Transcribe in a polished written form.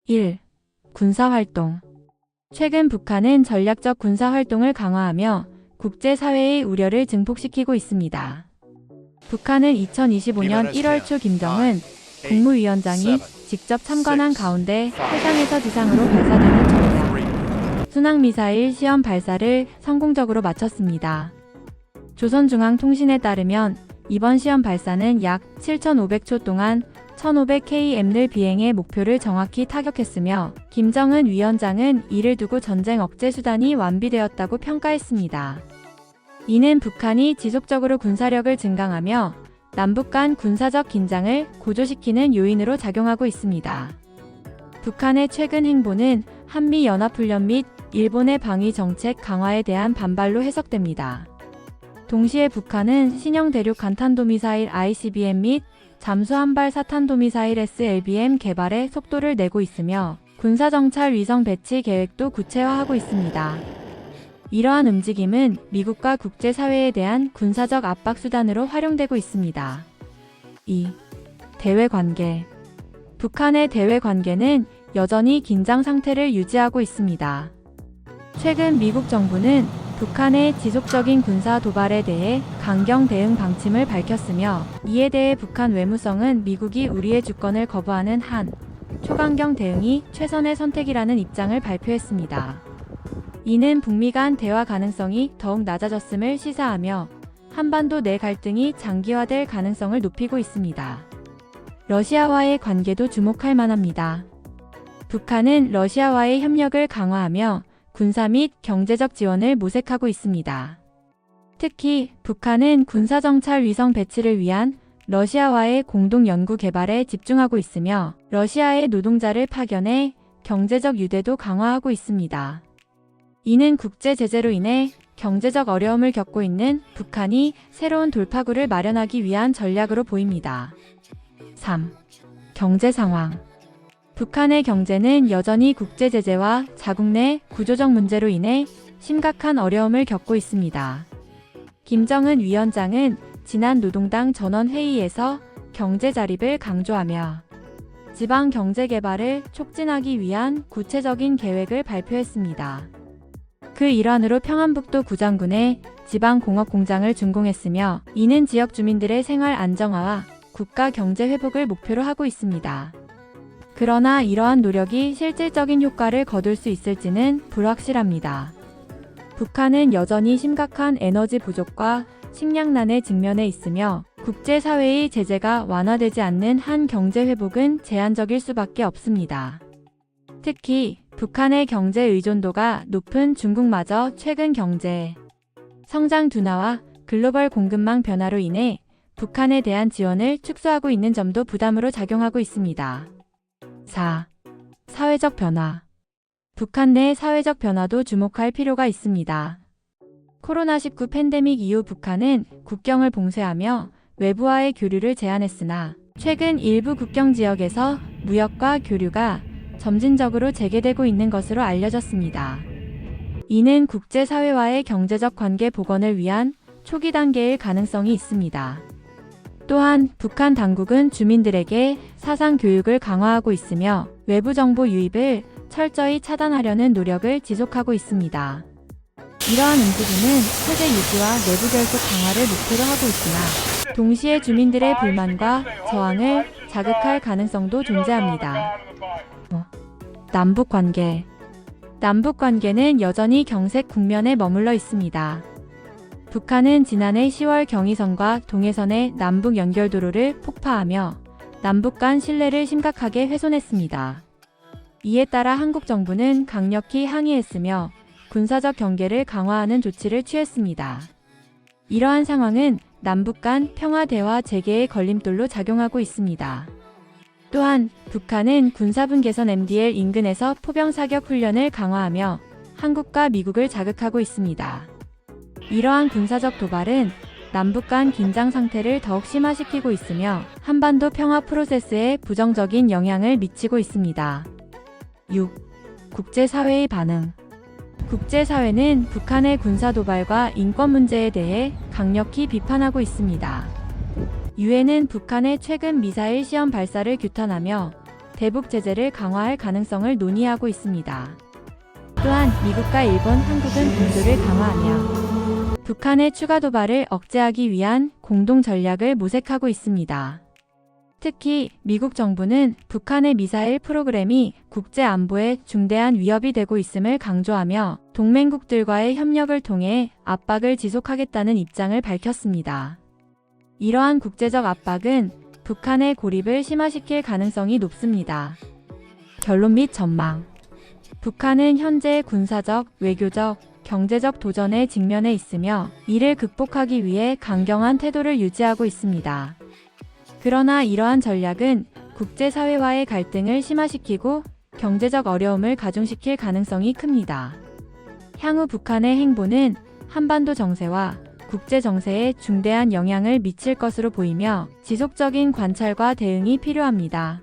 1. 군사활동. 최근 북한은 전략적 군사활동을 강화하며 국제사회의 우려를 증폭시키고 있습니다. 북한은 2025년 1월 초 김정은 국무위원장이 직접 참관한 가운데 해상에서 지상으로 발사되는 전략 순항미사일 시험 발사를 성공적으로 마쳤습니다. 조선중앙통신에 따르면 이번 시험 발사는 약 7,500초 동안 1,500km를 비행해 목표를 정확히 타격했으며 김정은 위원장은 이를 두고 전쟁 억제 수단이 완비되었다고 평가했습니다. 이는 북한이 지속적으로 군사력을 증강하며 남북 간 군사적 긴장을 고조시키는 요인으로 작용하고 있습니다. 북한의 최근 행보는 한미연합훈련 및 일본의 방위 정책 강화에 대한 반발로 해석됩니다. 동시에 북한은 신형 대륙 간탄도미사일 ICBM 및 잠수함발 사탄도미사일 SLBM 개발에 속도를 내고 있으며 군사정찰 위성 배치 계획도 구체화하고 있습니다. 이러한 움직임은 미국과 국제사회에 대한 군사적 압박 수단으로 활용되고 있습니다. 2. 대외관계. 북한의 대외관계는 여전히 긴장 상태를 유지하고 있습니다. 최근 미국 정부는 북한의 지속적인 군사 도발에 대해 강경 대응 방침을 밝혔으며 이에 대해 북한 외무성은 미국이 우리의 주권을 거부하는 한 초강경 대응이 최선의 선택이라는 입장을 발표했습니다. 이는 북미 간 대화 가능성이 더욱 낮아졌음을 시사하며 한반도 내 갈등이 장기화될 가능성을 높이고 있습니다. 러시아와의 관계도 주목할 만합니다. 북한은 러시아와의 협력을 강화하며 군사 및 경제적 지원을 모색하고 있습니다. 특히 북한은 군사정찰 위성 배치를 위한 러시아와의 공동 연구 개발에 집중하고 있으며 러시아의 노동자를 파견해 경제적 유대도 강화하고 있습니다. 이는 국제 제재로 인해 경제적 어려움을 겪고 있는 북한이 새로운 돌파구를 마련하기 위한 전략으로 보입니다. 3. 경제 상황. 북한의 경제는 여전히 국제 제재와 자국 내 구조적 문제로 인해 심각한 어려움을 겪고 있습니다. 김정은 위원장은 지난 노동당 전원회의에서 경제 자립을 강조하며 지방 경제 개발을 촉진하기 위한 구체적인 계획을 발표했습니다. 그 일환으로 평안북도 구장군에 지방공업 공장을 준공했으며 이는 지역 주민들의 생활 안정화와 국가 경제 회복을 목표로 하고 있습니다. 그러나 이러한 노력이 실질적인 효과를 거둘 수 있을지는 불확실합니다. 북한은 여전히 심각한 에너지 부족과 식량난에 직면해 있으며 국제사회의 제재가 완화되지 않는 한 경제 회복은 제한적일 수밖에 없습니다. 특히 북한의 경제 의존도가 높은 중국마저 최근 경제 성장 둔화와 글로벌 공급망 변화로 인해 북한에 대한 지원을 축소하고 있는 점도 부담으로 작용하고 있습니다. 4. 사회적 변화. 북한 내 사회적 변화도 주목할 필요가 있습니다. 코로나19 팬데믹 이후 북한은 국경을 봉쇄하며 외부와의 교류를 제한했으나 최근 일부 국경 지역에서 무역과 교류가 점진적으로 재개되고 있는 것으로 알려졌습니다. 이는 국제사회와의 경제적 관계 복원을 위한 초기 단계일 가능성이 있습니다. 또한 북한 당국은 주민들에게 사상 교육을 강화하고 있으며 외부 정보 유입을 철저히 차단하려는 노력을 지속하고 있습니다. 이러한 움직임은 체제 유지와 내부 결속 강화를 목표로 하고 있으나 동시에 주민들의 불만과 저항을 자극할 가능성도 존재합니다. 남북 관계. 남북 관계는 여전히 경색 국면에 머물러 있습니다. 북한은 지난해 10월 경의선과 동해선의 남북 연결도로를 폭파하며 남북 간 신뢰를 심각하게 훼손했습니다. 이에 따라 한국 정부는 강력히 항의했으며 군사적 경계를 강화하는 조치를 취했습니다. 이러한 상황은 남북 간 평화 대화 재개의 걸림돌로 작용하고 있습니다. 또한 북한은 군사분 개선 MDL 인근에서 포병 사격 훈련을 강화하며 한국과 미국을 자극하고 있습니다. 이러한 군사적 도발은 남북 간 긴장 상태를 더욱 심화시키고 있으며 한반도 평화 프로세스에 부정적인 영향을 미치고 있습니다. 6. 국제사회의 반응. 국제사회는 북한의 군사 도발과 인권 문제에 대해 강력히 비판하고 있습니다. 유엔은 북한의 최근 미사일 시험 발사를 규탄하며 대북 제재를 강화할 가능성을 논의하고 있습니다. 또한 미국과 일본, 한국은 군조를 강화하며 북한의 추가 도발을 억제하기 위한 공동 전략을 모색하고 있습니다. 특히 미국 정부는 북한의 미사일 프로그램이 국제 안보에 중대한 위협이 되고 있음을 강조하며 동맹국들과의 협력을 통해 압박을 지속하겠다는 입장을 밝혔습니다. 이러한 국제적 압박은 북한의 고립을 심화시킬 가능성이 높습니다. 결론 및 전망. 북한은 현재 군사적, 외교적, 경제적 도전에 직면해 있으며 이를 극복하기 위해 강경한 태도를 유지하고 있습니다. 그러나 이러한 전략은 국제사회와의 갈등을 심화시키고 경제적 어려움을 가중시킬 가능성이 큽니다. 향후 북한의 행보는 한반도 정세와 국제 정세에 중대한 영향을 미칠 것으로 보이며 지속적인 관찰과 대응이 필요합니다.